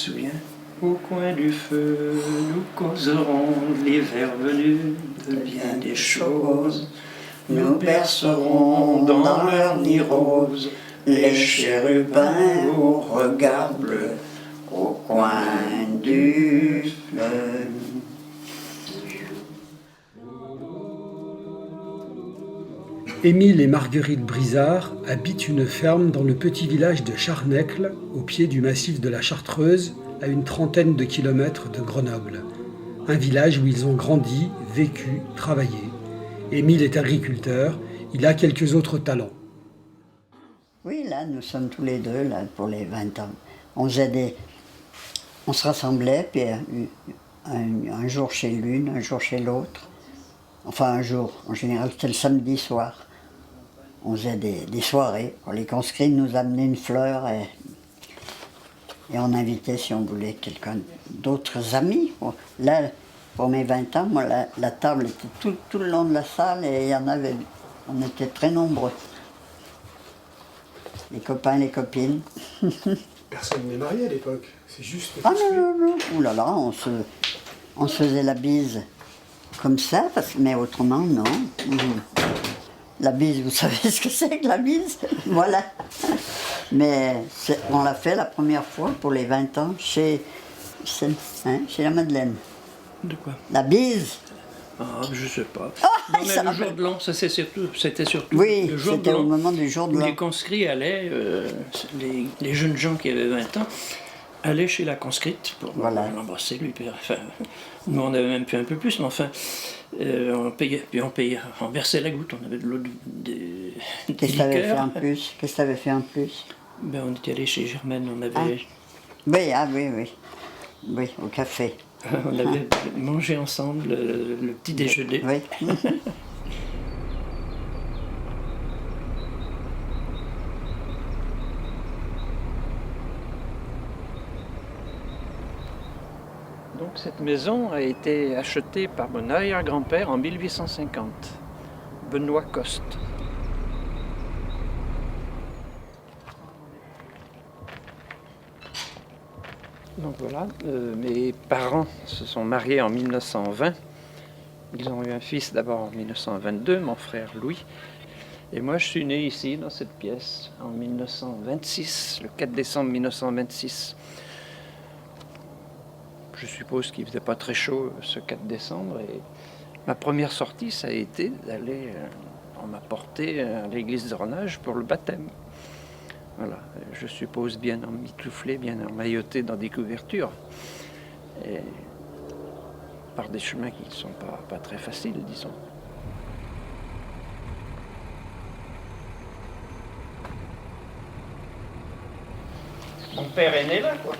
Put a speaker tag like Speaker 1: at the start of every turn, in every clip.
Speaker 1: te souviens? Au coin du feu, nous causerons l'hiver venu de bien des choses. Nous bercerons dans leur nid rose les chérubins au regard bleu au coin du feu.
Speaker 2: Émile et Marguerite Brizard habitent une ferme dans le petit village de Charnecle, au pied du massif de la Chartreuse, à une trentaine de kilomètres de Grenoble. Un village où ils ont grandi, vécu, travaillé. Émile est agriculteur, il a quelques autres talents.
Speaker 3: Oui, là, nous sommes tous les deux, là, pour les 20 ans. On se rassemblait, puis un jour chez l'une, un jour chez l'autre. Enfin, un jour, en général, c'était le samedi soir. On faisait des soirées. Les conscrits nous amenaient une fleur et on invitait, si on voulait, quelqu'un d'autres amis. Là, pour mes 20 ans, moi, la table était tout le long de la salle et il y en avait, on était très nombreux. Les copains, les copines.
Speaker 4: Personne n'est marié à l'époque, c'est juste...
Speaker 3: Ah non. Ouh là là, on se faisait la bise comme ça, mais autrement, non. La bise, vous savez ce que c'est que la bise? Voilà. Mais on l'a fait la première fois pour les 20 ans chez la Madeleine.
Speaker 1: De quoi?
Speaker 3: La bise.
Speaker 1: Ah, je sais pas.
Speaker 3: Ah,
Speaker 1: non, mais le jour de l'an, ça c'était surtout
Speaker 3: oui,
Speaker 1: le jour de
Speaker 3: c'était
Speaker 1: l'an.
Speaker 3: au moment du jour de
Speaker 1: Où
Speaker 3: l'an.
Speaker 1: les conscrits allaient, les jeunes gens qui avaient 20 ans, allaient chez la conscrite pour l'embrasser, lui. Enfin, nous, on avait même pu un peu plus, mais enfin, on payait, on versait la goutte, on avait de l'eau, des
Speaker 3: Qu'est-ce que t'avais fait
Speaker 1: liqueurs.
Speaker 3: en plus? Qu'est-ce que t'avais fait en plus?
Speaker 1: Ben, on était allé chez Germaine, on avait...
Speaker 3: Oui, au café.
Speaker 1: On avait mangé ensemble le petit déjeuner.
Speaker 3: Oui.
Speaker 1: Donc cette maison a été achetée par mon arrière-grand-père en 1850, Benoît Coste. Donc voilà, mes parents se sont mariés en 1920. Ils ont eu un fils d'abord en 1922, mon frère Louis. Et moi je suis né ici, dans cette pièce, en 1926, le 4 décembre 1926. Je suppose qu'il ne faisait pas très chaud ce 4 décembre. Et ma première sortie, ça a été d'aller, on m'a porté à l'église de Renage pour le baptême. Voilà, je suppose bien emmitouflé, bien emmailloté dans des couvertures. Et par des chemins qui ne sont pas très faciles, disons. Mon père est né là, quoi.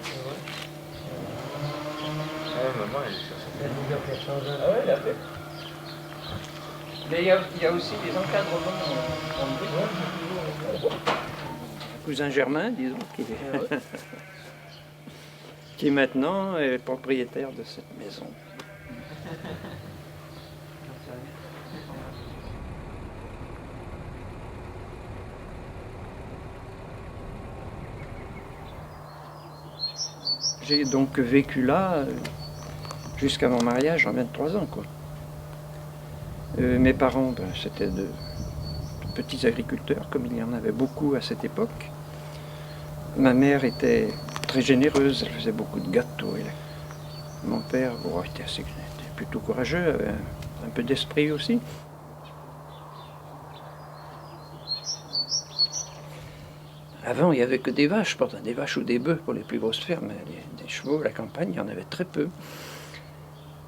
Speaker 4: maman, elle est sur cette...
Speaker 1: Ah ouais, il a fait. Mais il y a aussi des encadrements en briques. Cousin Germain, disons, qui maintenant est propriétaire de cette maison. J'ai donc vécu là jusqu'à mon mariage en 23 ans, quoi. Mes parents, c'était de petits agriculteurs, comme il y en avait beaucoup à cette époque. Ma mère était très généreuse, elle faisait beaucoup de gâteaux. Mon père était plutôt courageux, avait un peu d'esprit aussi. Avant, il n'y avait que des vaches, des vaches ou des bœufs pour les plus grosses fermes. Des chevaux, la campagne, il y en avait très peu.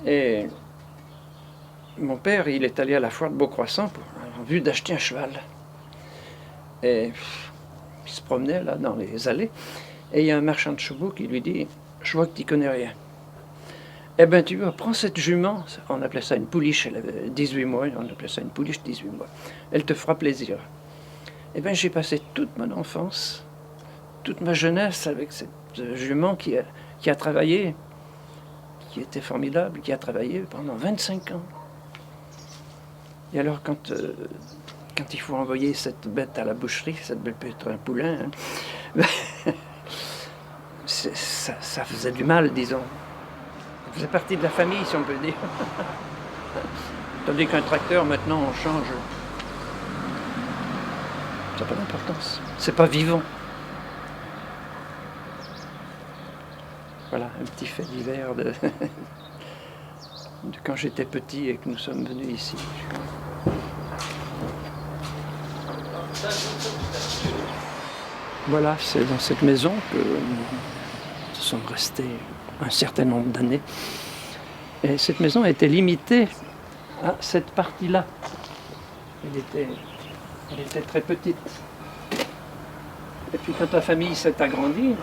Speaker 1: Et mon père, il est allé à la foire de Beaucroissant en vue d'acheter un cheval. Et il se promenait là dans les allées. Et il y a un marchand de chevaux qui lui dit « Je vois que tu n'y connais rien. Eh bien, tu vois, prends cette jument. » On appelait ça une pouliche, elle avait 18 mois. On appelait ça une pouliche 18 mois. Elle te fera plaisir. Eh bien, j'ai passé toute mon enfance, toute ma jeunesse avec cette jument qui a travaillé, qui était formidable, qui a travaillé pendant 25 ans. Et alors, quand il faut envoyer cette bête à la boucherie, cette bête peut être un poulain, hein, ça faisait du mal, disons. Ça faisait partie de la famille, si on peut dire. Tandis qu'un tracteur, maintenant, on change. Ça n'a pas d'importance. C'est pas vivant. Voilà, un petit fait divers de quand j'étais petit et que nous sommes venus ici. Voilà, c'est dans cette maison que nous sommes restés un certain nombre d'années. Et cette maison était limitée à cette partie-là. Elle était très petite. Et puis quand la famille s'est agrandie,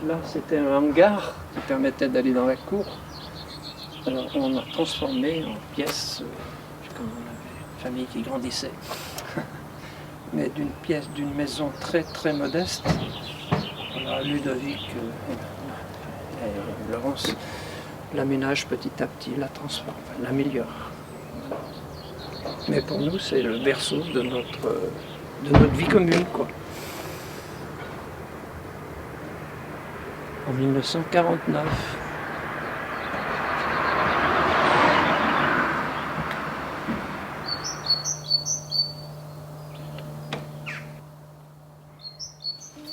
Speaker 1: là c'était un hangar qui permettait d'aller dans la cour. Alors on a transformé en pièces, comme on avait une famille qui grandissait. Mais d'une maison très très modeste. Voilà, Ludovic et Laurence l'aménage petit à petit, la transforme, l'améliore. Mais pour nous, c'est le berceau de notre vie commune, quoi. En 1949.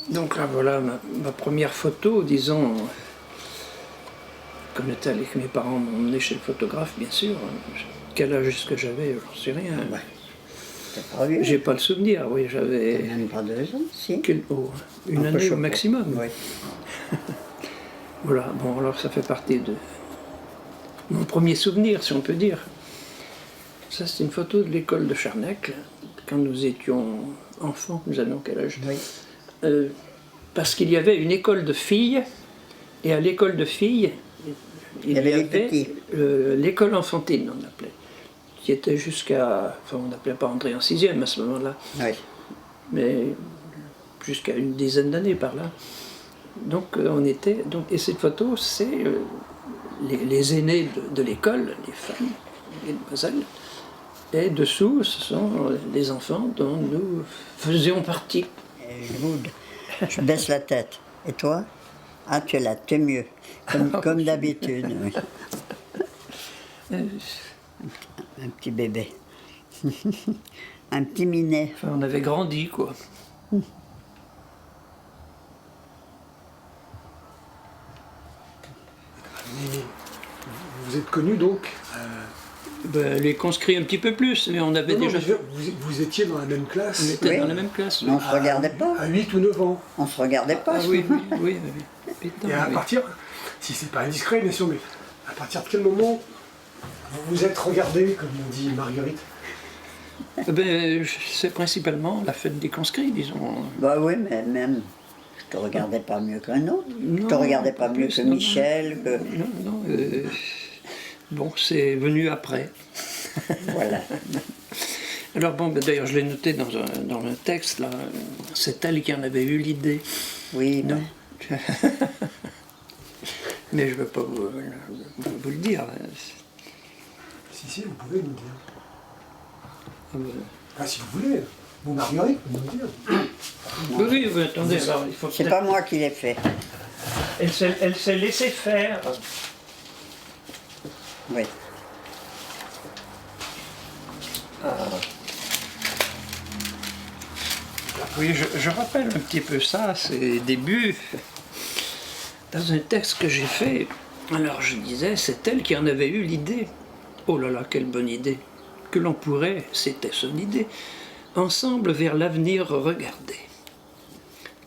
Speaker 1: Donc là, voilà ma première photo, disons, comme était allé que mes parents m'ont emmené chez le photographe, bien sûr. Quel âge est-ce que j'avais? J'en sais rien.
Speaker 3: Ouais. T'es pas vieux.
Speaker 1: J'ai pas le souvenir, oui, j'avais...
Speaker 3: Même pas 2 ans, si.
Speaker 1: Une année au maximum.
Speaker 3: Oui.
Speaker 1: Voilà, bon, alors ça fait partie de mon premier souvenir, si on peut dire. Ça, c'est une photo de l'école de Charnec, quand nous étions enfants, nous avions quel âge?
Speaker 3: Oui.
Speaker 1: Parce qu'il y avait une école de filles, et à l'école de filles, il y avait l'école enfantine, on appelait, qui était jusqu'à, enfin on n'appelait pas entrer en 6e à ce moment-là,
Speaker 3: Oui.
Speaker 1: mais jusqu'à une dizaine d'années par là. Donc on était, et cette photo, c'est les aînés de l'école, les femmes, les demoiselles, et dessous, ce sont les enfants dont nous faisions partie.
Speaker 3: Et je boude. Je baisse la tête. Et toi? Ah, tu es là, tu es mieux. Comme d'habitude. Oui. Un petit bébé. Un petit minet.
Speaker 1: Enfin, on avait grandi, quoi.
Speaker 4: Vous êtes connus donc
Speaker 1: Ben, les conscrits un petit peu plus, mais on avait
Speaker 4: non,
Speaker 1: déjà...
Speaker 4: mais je veux dire, vous étiez dans la même classe
Speaker 1: On était
Speaker 3: Oui.
Speaker 1: dans la même classe.
Speaker 3: On se regardait pas.
Speaker 4: à 8 ou 9 ans.
Speaker 3: On se regardait pas.
Speaker 1: Ah oui, oui. Putain,
Speaker 4: Et à
Speaker 1: oui.
Speaker 4: partir, si c'est pas indiscret bien sûr, mais à partir de quel moment vous vous êtes regardé, comme on dit Marguerite?
Speaker 1: Ben, c'est principalement la fête des conscrits, disons.
Speaker 3: Bah oui, mais même, je te regardais pas mieux qu'un autre. Je te
Speaker 1: Non,
Speaker 3: regardais pas mieux
Speaker 1: plus,
Speaker 3: que
Speaker 1: non,
Speaker 3: Michel, que...
Speaker 1: Non. Bon, c'est venu après.
Speaker 3: Voilà.
Speaker 1: Alors bon, ben, d'ailleurs, je l'ai noté dans un texte, là. C'est elle qui en avait eu l'idée.
Speaker 3: Oui,
Speaker 1: Non.
Speaker 3: ben,
Speaker 1: Mais je ne veux pas vous le dire.
Speaker 4: Si, vous pouvez nous dire.
Speaker 1: Ah, ben,
Speaker 4: Ah, si vous voulez. Bon, Marguerite peut nous dire.
Speaker 1: oui, attendez, alors, il faut
Speaker 3: c'est
Speaker 1: peut-être...
Speaker 3: pas moi qui l'ai fait.
Speaker 1: Elle s'est laissée faire.
Speaker 3: Oui.
Speaker 1: Oui, je rappelle un petit peu ça, ses débuts, dans un texte que j'ai fait. Alors je disais, c'est elle qui en avait eu l'idée. Oh là là, quelle bonne idée. Que l'on pourrait, c'était son idée, ensemble vers l'avenir regarder.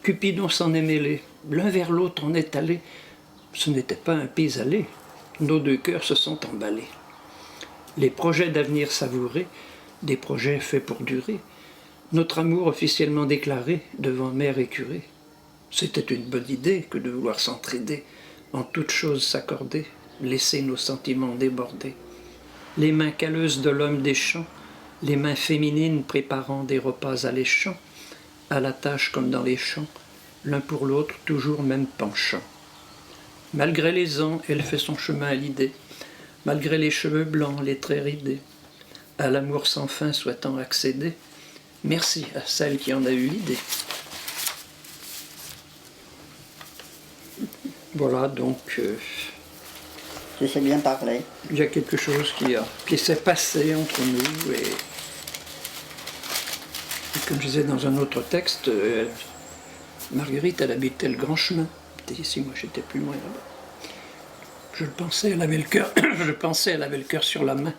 Speaker 1: Cupidon s'en est mêlé, l'un vers l'autre on est allé. Ce n'était pas un pis-aller, nos deux cœurs se sont emballés. Les projets d'avenir savourés, des projets faits pour durer, notre amour officiellement déclaré devant mère et curé. C'était une bonne idée que de vouloir s'entraider, en toutes choses s'accorder, laisser nos sentiments déborder. Les mains calleuses de l'homme des champs, les mains féminines préparant des repas alléchants, à la tâche comme dans les champs, l'un pour l'autre toujours même penchant. Malgré les ans, elle fait son chemin à l'idée, malgré les cheveux blancs, les traits ridés, à l'amour sans fin souhaitant accéder. Merci à celle qui en a eu l'idée. Voilà, donc
Speaker 3: Je sais bien parler.
Speaker 1: il y a quelque chose qui s'est passé entre nous. Et comme je disais dans un autre texte, Marguerite, elle habitait le Grand Chemin. C'était ici, moi j'étais plus loin là-bas. Je le pensais, elle avait le cœur, je pensais, elle avait le cœur sur la main.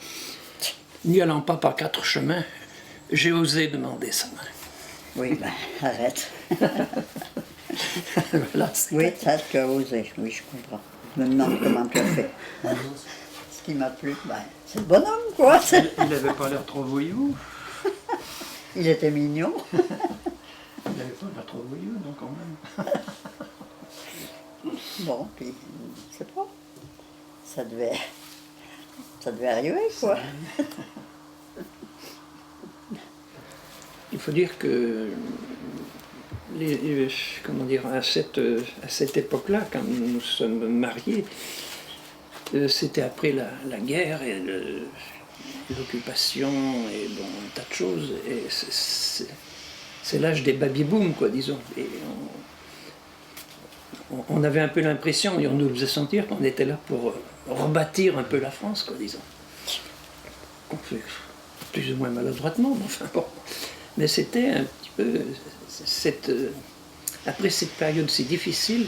Speaker 1: N'y allant pas par 4 chemins, j'ai osé demander sa main.
Speaker 3: Oui, ben, arrête.
Speaker 1: Voilà,
Speaker 3: Oui, ça, tu as osé. Oui, je comprends. Je me demande comment tu as fait. Ce qui m'a plu, ben, c'est le bonhomme, quoi.
Speaker 1: il n'avait pas l'air trop voyou.
Speaker 3: Il était mignon.
Speaker 1: Il n'avait pas l'air trop voyou, donc quand même.
Speaker 3: Bon, puis, je sais pas. Ça devait arriver, quoi.
Speaker 1: Il faut dire que comment dire, à cette époque-là, quand nous nous sommes mariés, c'était après la guerre et l'occupation et bon, un tas de choses. Et c'est l'âge des baby-boom, quoi, disons. Et on avait un peu l'impression, et on nous faisait sentir qu'on était là pour rebâtir un peu la France, quoi, disons. On fait plus ou moins maladroitement, mais enfin bon. Mais c'était un petit peu après cette période si difficile,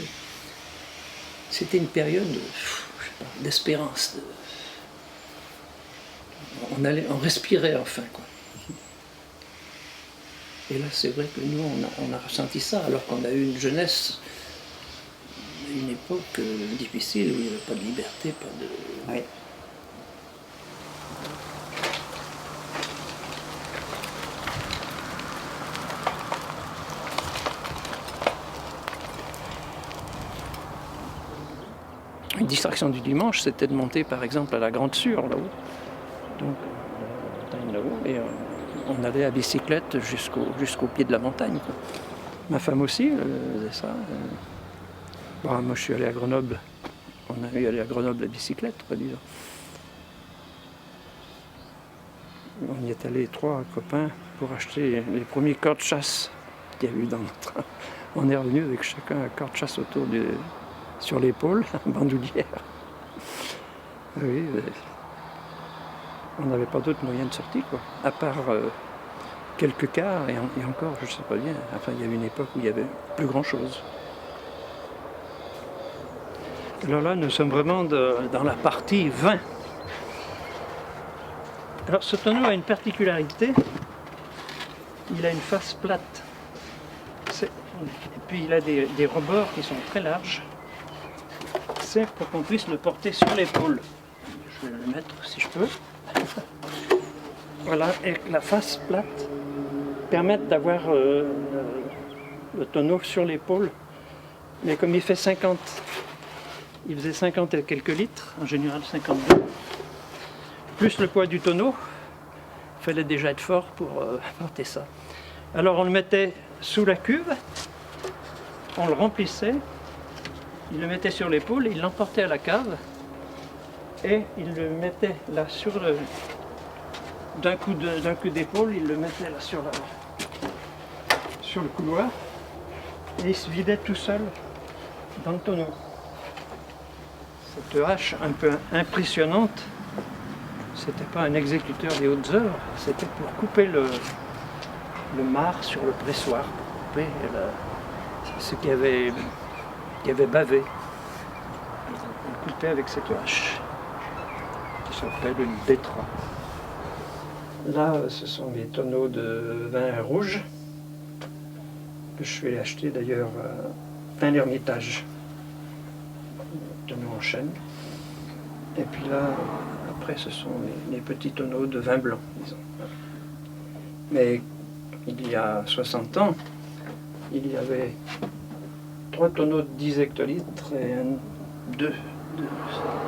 Speaker 1: c'était une période, je sais pas, d'espérance. On respirait enfin, quoi. Et là, c'est vrai que nous, on a ressenti ça, alors qu'on a eu une jeunesse, une époque difficile où il n'y avait pas de liberté, pas de.
Speaker 3: Oui.
Speaker 1: Une distraction du dimanche, c'était de monter par exemple à la Grande Sûre, là-haut. Donc, la montagne là-haut, et on allait à bicyclette jusqu'au pied de la montagne, quoi. Ma femme aussi faisait ça. Bon, moi je suis allé à Grenoble. On a eu aller à Grenoble à bicyclette, quoi, disons. On y est allé 3 copains pour acheter les premiers corps de chasse qu'il y a eu dans notre. On est revenu avec chacun un corps de chasse sur l'épaule, en bandoulière. Oui, on n'avait pas d'autre moyen de sortie, quoi, à part quelques cars, et encore, je ne sais pas bien, enfin il y avait une époque où il n'y avait plus grand-chose. Alors là, nous sommes vraiment dans la partie vin. Alors ce tonneau a une particularité, il a une face plate. Et puis il a des rebords qui sont très larges. C'est pour qu'on puisse le porter sur l'épaule. Je vais le mettre si je peux. Voilà, et la face plate permet d'avoir le tonneau sur l'épaule. Mais comme il faisait 50 et quelques litres, en général 52, plus le poids du tonneau, il fallait déjà être fort pour porter ça. Alors on le mettait sous la cuve, on le remplissait, il le mettait sur l'épaule, il l'emportait à la cave, et il le mettait là d'un coup d'épaule, il le mettait là sur le couloir, et il se vidait tout seul dans le tonneau. Cette hache un peu impressionnante, c'était pas un exécuteur des hautes heures, c'était pour couper le marc sur le pressoir, pour couper ce qui avait bavé. On coupait avec cette hache qui s'appelle une B3. Là, ce sont mes tonneaux de vin rouge que je vais acheter d'ailleurs à l'Ermitage. Tonneaux en chêne. Et puis là, après, ce sont les petits tonneaux de vin blanc, disons. Mais il y a 60 ans, il y avait 3 tonneaux de 10 hectolitres et 2 de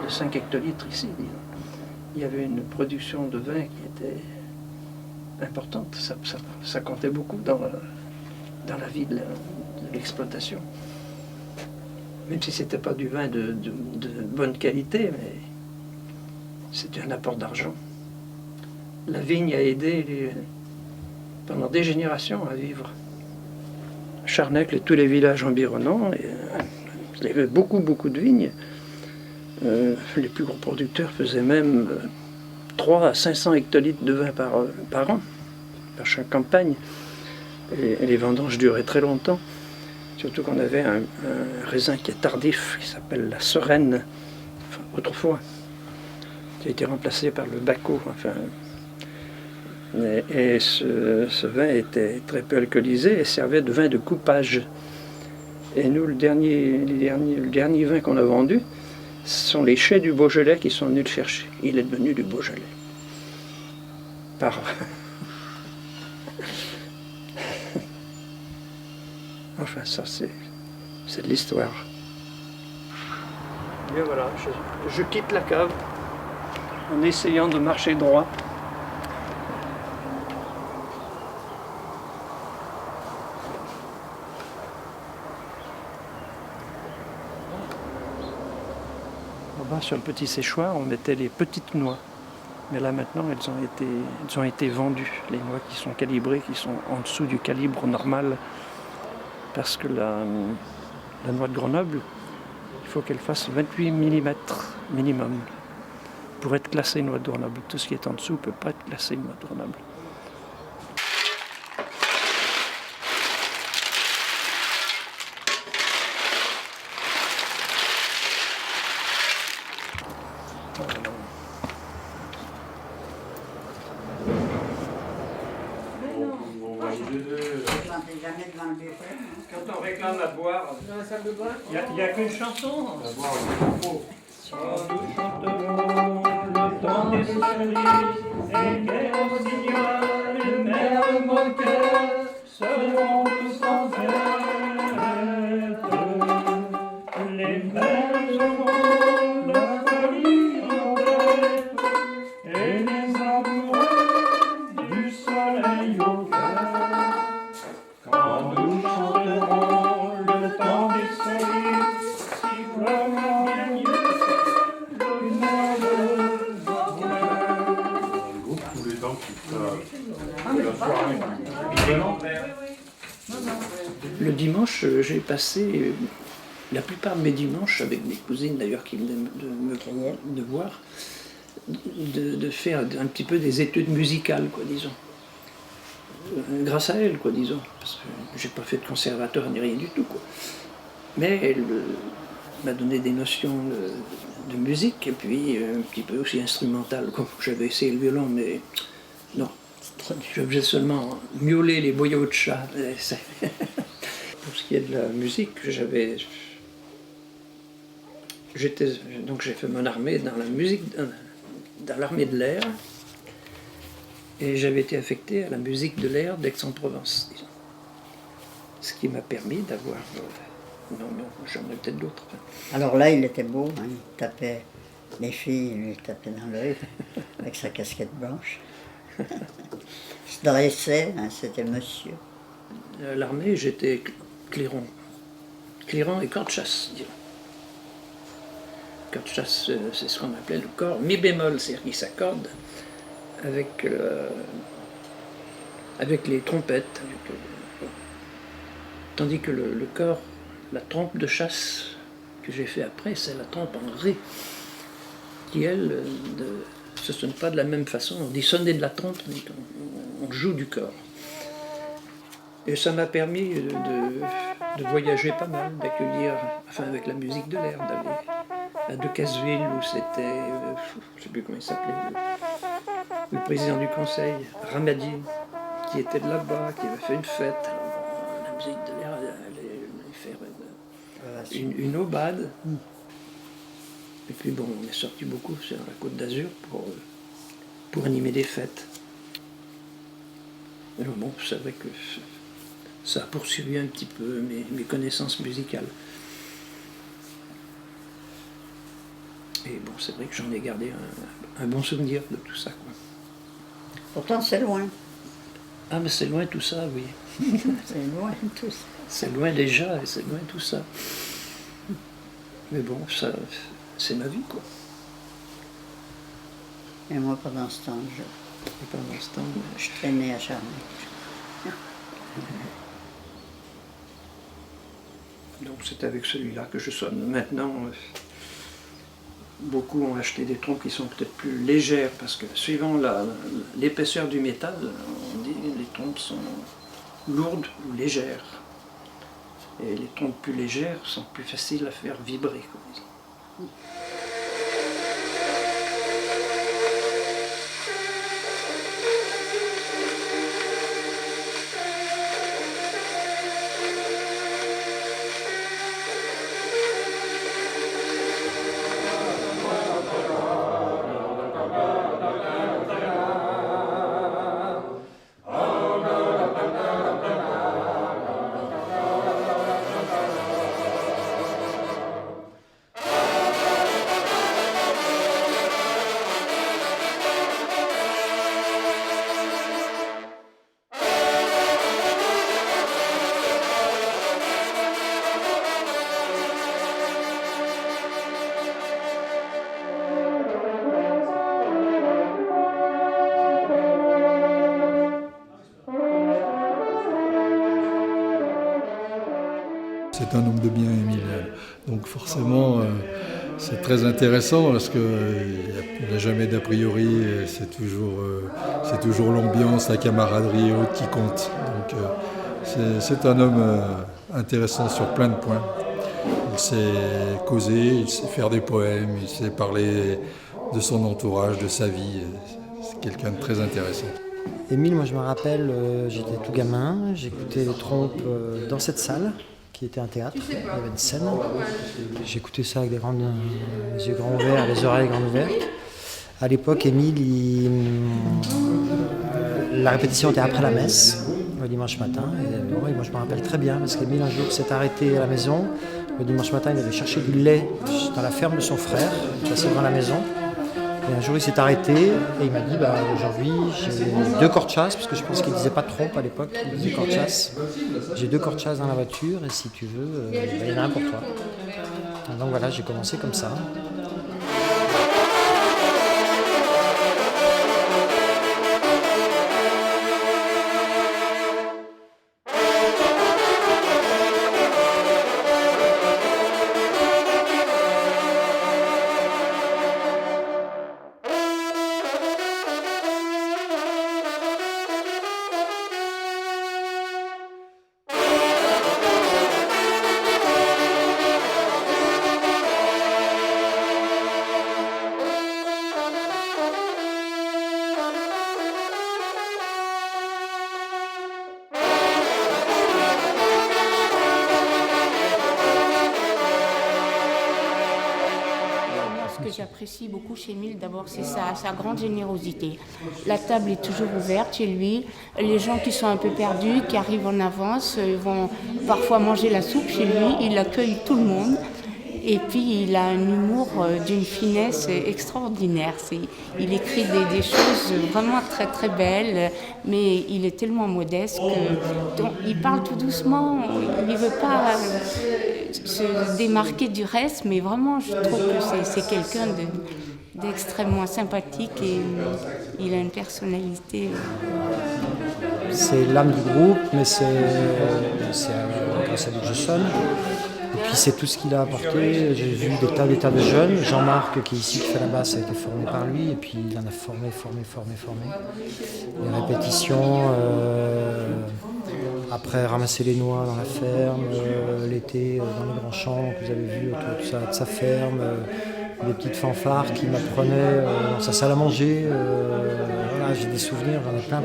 Speaker 1: 5 hectolitres ici, disons. Il y avait une production de vin qui était importante. Ça comptait beaucoup dans la vie de l'exploitation. Même si ce n'était pas du vin de bonne qualité, mais c'était un apport d'argent. La vigne a aidé pendant des générations à vivre Charnecle et tous les villages environnants. Et Il y avait beaucoup, beaucoup de vignes. Les plus gros producteurs faisaient même 3 à 500 hectolitres de vin par an, par chaque campagne. Et les vendanges duraient très longtemps. Surtout qu'on avait un raisin qui est tardif, qui s'appelle la Sorenne, enfin, autrefois, qui a été remplacé par le Bacco. Enfin, et ce vin était très peu alcoolisé et servait de vin de coupage. Et nous, le dernier vin qu'on a vendu, ce sont les chais du Beaujolais qui sont venus le chercher. Il est devenu du Beaujolais. Enfin, ça, c'est de l'histoire. Et voilà, je quitte la cave en essayant de marcher droit. En bas, sur le petit séchoir, on mettait les petites noix. Mais là, maintenant, elles ont été vendues. Les noix qui sont calibrées, qui sont en dessous du calibre normal. Parce que la noix de Grenoble, il faut qu'elle fasse 28 mm minimum pour être classée noix de Grenoble. Tout ce qui est en dessous ne peut pas être classé noix de Grenoble. Quand on réclame à boire, il n'y a qu'une chanson. Nous chanterons le temps des cerises et les rossignols, le merle moqueur seront tous en fête. Les belles auront la folie en tête et les amoureux du soleil au cœur. Quand nous chanterons le temps des cerises, sifflera bien mieux le merle moqueur.
Speaker 5: Tous les temps de la soirée.
Speaker 1: Le dimanche, j'ai passé la plupart de mes dimanches avec mes cousines d'ailleurs qui venaient de voir, de faire un petit peu des études musicales, quoi, disons. Grâce à elle, quoi, disons, parce que j'ai pas fait de conservatoire ni rien du tout, quoi. Mais elle m'a donné des notions de musique et puis un petit peu aussi instrumentale, quoi. J'avais essayé le violon, mais non, je faisais seulement miauler les boyaux de chat. Pour ce qui est de la musique, donc j'ai fait mon armée dans la musique, dans l'armée de l'air. Et j'avais été affecté à la musique de l'air d'Aix-en-Provence, disons. Ce qui m'a permis d'avoir... non, j'en ai peut-être d'autres.
Speaker 3: Alors là, il était beau, hein, il tapait, les filles lui tapaient dans l'œil avec sa casquette blanche. Il se dressait, hein, c'était monsieur.
Speaker 1: À l'armée, j'étais clairon. Clairon et corps de chasse, disons. Corps de chasse, c'est ce qu'on appelait le corps mi bémol, c'est-à-dire qu'il s'accorde avec les trompettes. Tandis que le corps, la trompe de chasse que j'ai fait après, c'est la trompe en ré, qui elle ne se sonne pas de la même façon. On dit sonner de la trompe, mais on joue du corps. Et ça m'a permis de voyager pas mal, d'accueillir, enfin avec la musique de l'air, d'aller à Decazeville où c'était, je ne sais plus comment il s'appelait, le président du conseil, Ramadi, qui était de là-bas, qui avait fait une fête. Alors, la musique de l'air allait faire une aubade. Et puis bon, on est sorti beaucoup sur la Côte d'Azur pour animer des fêtes. Alors bon, c'est vrai que ça a poursuivi un petit peu mes connaissances musicales. Et bon, c'est vrai que j'en ai gardé un bon souvenir de tout ça, quoi.
Speaker 3: Pourtant, c'est loin.
Speaker 1: Ah, mais c'est loin tout ça, oui.
Speaker 3: C'est loin tout ça.
Speaker 1: C'est loin déjà, et c'est loin tout ça. Mais bon, ça, c'est ma vie, quoi.
Speaker 3: Et moi, pendant ce temps,
Speaker 1: Et pendant ce temps,
Speaker 3: je traînais à Charny.
Speaker 1: Donc c'est avec celui-là que je sonne. Maintenant, beaucoup ont acheté des trompes qui sont peut-être plus légères, parce que suivant l'épaisseur du métal, on dit que les trompes sont lourdes ou légères. Et les trompes plus légères sont plus faciles à faire vibrer, comme disons.
Speaker 6: C'est un homme de bien, Émile. Donc forcément, c'est très intéressant parce qu'il n'y a jamais d'a priori. C'est toujours l'ambiance, la camaraderie et autres qui compte. Donc c'est un homme intéressant sur plein de points. Il sait causer, il sait faire des poèmes, il sait parler de son entourage, de sa vie. C'est quelqu'un de très intéressant.
Speaker 7: Émile, moi je me rappelle, j'étais tout gamin, j'écoutais les trompes dans cette salle qui était un théâtre, il y avait une scène. J'écoutais ça avec les yeux grands ouverts, les oreilles grandes ouvertes. À l'époque, Émile, la répétition était après la messe, le dimanche matin. Et moi je me rappelle très bien parce qu'Émile un jour s'est arrêté à la maison. Le dimanche matin, il allait chercher du lait dans la ferme de son frère, passé devant la maison. Et un jour, il s'est arrêté et il m'a dit aujourd'hui, j'ai 2 cordes chasse, parce que je pense qu'il ne disait pas trompe à l'époque, il disait cordes chasse. J'ai 2 cordes chasse dans la voiture et si tu veux, il y en a un pour toi. Donc voilà, j'ai commencé comme ça.
Speaker 8: Ce que j'apprécie beaucoup chez Émile, d'abord, c'est sa grande générosité. La table est toujours ouverte chez lui. Les gens qui sont un peu perdus, qui arrivent en avance, vont parfois manger la soupe chez lui. Il accueille tout le monde. Et puis, il a un humour d'une finesse extraordinaire. Il écrit des choses vraiment très, très belles, mais il est tellement modeste qu'il parle tout doucement. Il ne veut pas se démarquer du reste, mais vraiment, je trouve que c'est quelqu'un d'extrêmement sympathique et il a une personnalité.
Speaker 7: C'est l'âme du groupe, mais c'est grâce à lui que je sonne. Et puis c'est tout ce qu'il a apporté. J'ai vu des tas de jeunes. Jean-Marc, qui est ici, qui fait la basse, a été formé par lui. Et puis il en a formé. Les répétitions, après ramasser les noix dans la ferme, l'été dans les grands champs que vous avez vus autour de sa ferme, des petites fanfares qui m'apprenaient dans sa salle à manger. Voilà, j'ai des souvenirs, j'en ai plein.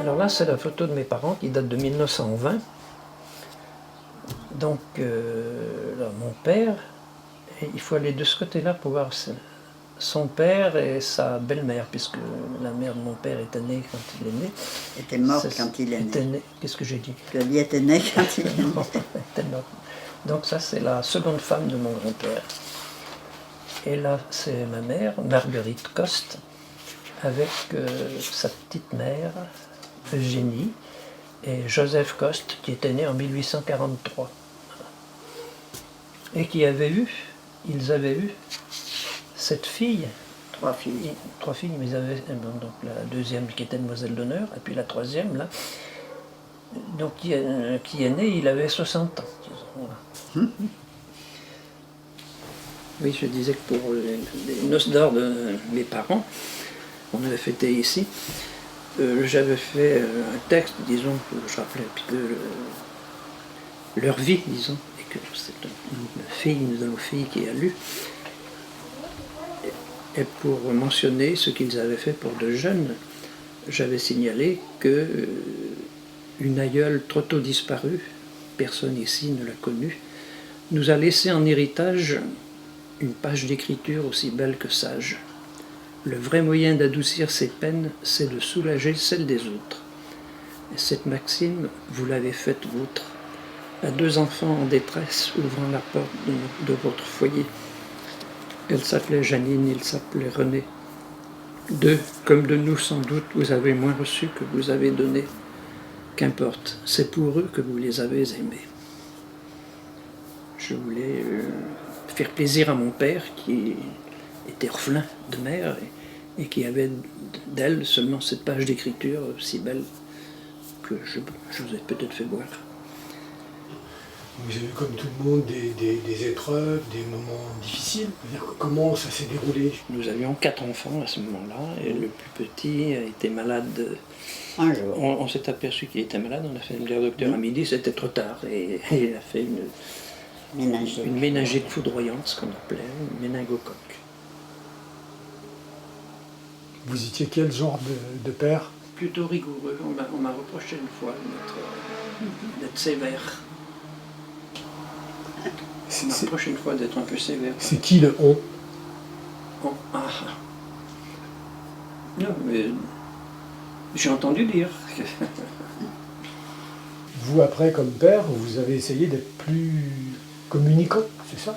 Speaker 1: Alors là, c'est la photo de mes parents qui date de 1920. Donc, là, mon père, et il faut aller de ce côté-là pour voir son père et sa belle-mère, puisque la mère de mon père était née quand il est né.
Speaker 3: Était morte quand il est né.
Speaker 1: Qu'est-ce que j'ai dit?
Speaker 3: Que lui était né quand il est né.
Speaker 1: était morte. Donc ça, c'est la seconde femme de mon grand-père. Et là, c'est ma mère, Marguerite Coste, avec sa petite mère, Eugénie, et Joseph Coste, qui était né en 1843. Et ils avaient eu cette fille.
Speaker 3: 3 filles.
Speaker 1: 3 filles, mais ils avaient donc la deuxième qui était demoiselle d'honneur, et puis la troisième, là, donc qui est né, il avait 60 ans. Voilà. Oui, je disais que pour les noces d'or de mes parents, on avait fêté ici, j'avais fait un texte, disons, que je rappelais un petit peu leur vie, disons, et que c'est une de nos filles qui a lu. Et pour mentionner ce qu'ils avaient fait pour de jeunes, j'avais signalé que une aïeule trop tôt disparue, personne ici ne l'a connue, nous a laissé en héritage une page d'écriture aussi belle que sage. Le vrai moyen d'adoucir ses peines, c'est de soulager celles des autres. Et cette maxime, vous l'avez faite vôtre, à 2 enfants en détresse ouvrant la porte de votre foyer. Elle s'appelait Janine, il s'appelait René. 2, comme de nous sans doute, vous avez moins reçu que vous avez donné. Qu'importe, c'est pour eux que vous les avez aimés. Je voulais faire plaisir à mon père qui était orphelin de mère et qui avait d'elle seulement cette page d'écriture si belle que je vous ai peut-être fait voir.
Speaker 4: Vous avez eu comme tout le monde des épreuves, des moments difficiles. Comment ça s'est déroulé?
Speaker 1: Nous avions 4 enfants à ce moment-là et le plus petit était malade.
Speaker 3: Un jour.
Speaker 1: On s'est aperçu qu'il était malade, on a fait venir le docteur à midi, c'était trop tard et il a fait une méningite foudroyante, ce qu'on appelait une méningocoque.
Speaker 4: Vous étiez quel genre de père?
Speaker 1: Plutôt rigoureux, on m'a reproché une fois d'être sévère. On m'a reproché une fois d'être un peu sévère.
Speaker 4: C'est qui le on?
Speaker 1: Non, mais j'ai entendu dire.
Speaker 4: Vous, après, comme père, vous avez essayé d'être plus communicant, c'est ça?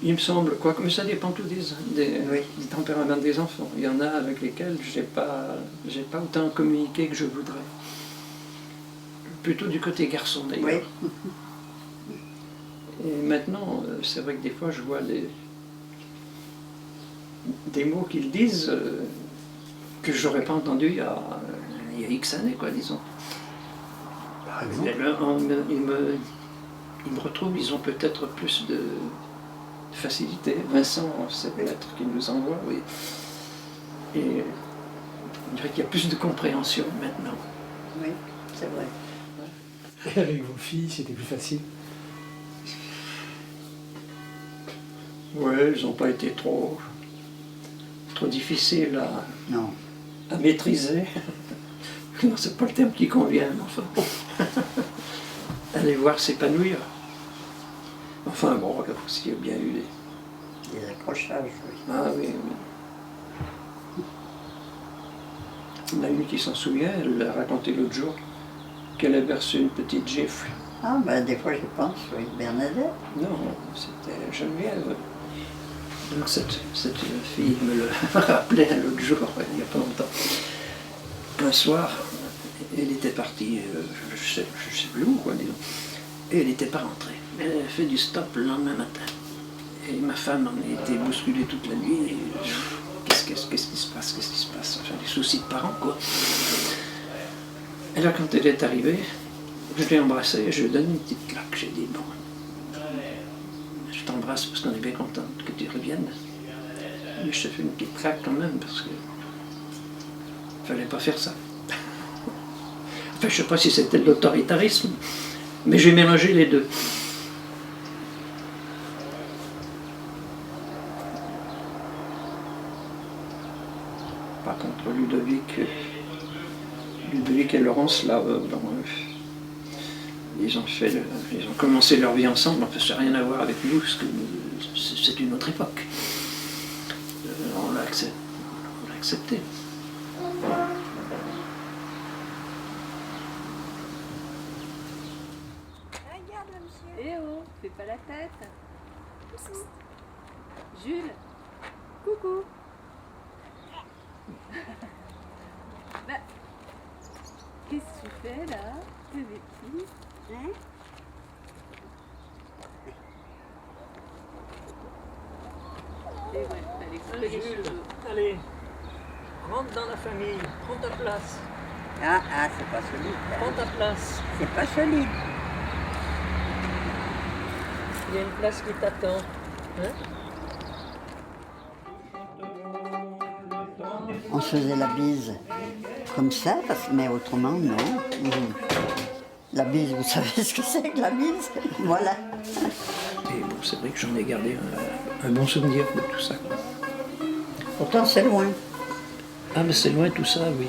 Speaker 1: Il me semble, quoi, mais ça dépend tout du tempérament des enfants. Il y en a avec lesquels j'ai pas autant communiqué que je voudrais. Plutôt du côté garçon d'ailleurs.
Speaker 3: Oui.
Speaker 1: Et maintenant, c'est vrai que des fois je vois des mots qu'ils disent que j'aurais pas entendu il y a X années, quoi, disons.
Speaker 4: Par exemple?
Speaker 1: Ils me retrouvent, ils ont peut-être plus de facilité. Vincent, cette lettre qu'il nous envoie, oui. Et on dirait qu'il y a plus de compréhension maintenant.
Speaker 3: Oui, c'est vrai.
Speaker 4: Et avec vos filles, c'était plus facile?
Speaker 1: Oui, ils n'ont pas été trop difficiles à maîtriser. Non, c'est pas le terme qui convient, mais enfin. Aller voir s'épanouir. Enfin bon, s'il y a bien eu
Speaker 3: Des accrochages, oui.
Speaker 1: Ah oui, oui. Il y en a une qui s'en souvient, elle l'a raconté l'autre jour, qu'elle avait reçu une petite gifle.
Speaker 3: Ah, ben des fois j'y pense, oui. Bernadette?
Speaker 1: Non, c'était Geneviève. Donc cette fille me le rappelait l'autre jour, il n'y a pas longtemps. Un soir, elle était partie, je sais plus où, quoi, disons. Et elle n'était pas rentrée. Elle a fait du stop le lendemain matin. Et ma femme en a été bousculée toute la nuit. Et, qu'est-ce qui se passe? Qu'est-ce qui se passe? Enfin, des soucis de parents, quoi. Et là, quand elle est arrivée, je l'ai embrassée et je lui ai donné une petite claque. J'ai dit, bon, je t'embrasse parce qu'on est bien contente que tu reviennes. Mais je te fais une petite claque quand même parce que fallait pas faire ça. Enfin, je sais pas si c'était de l'autoritarisme, mais j'ai mélangé les deux. Par contre, Ludovic et Laurence, là, ils ont commencé leur vie ensemble, enfin, ça n'a rien à voir avec nous, parce que c'est une autre époque. On l'a accepté.
Speaker 5: Regarde, monsieur. Eh oh, fais pas la tête. Jules, coucou. Bah, Qu'est-ce que tu fais là, bébé? Hein? Et ouais, allez, coupez les cheveux.
Speaker 1: Allez, rentre dans la famille, prends ta place,
Speaker 3: Ah, c'est pas solide. hein.
Speaker 1: prends ta place.
Speaker 3: C'est pas solide.
Speaker 1: Il y a une place qui t'attend. Hein?
Speaker 3: On se faisait la bise comme ça, mais autrement, non. La bise, vous savez ce que c'est que la bise? Voilà.
Speaker 1: Et bon, c'est vrai que j'en ai gardé un bon souvenir de tout ça.
Speaker 3: Pourtant, c'est loin.
Speaker 1: Ah, mais c'est loin tout ça, oui.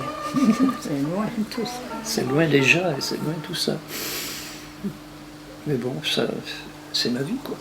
Speaker 3: C'est loin tout ça.
Speaker 1: C'est loin déjà et c'est loin tout ça. Mais bon, ça, c'est ma vie, quoi.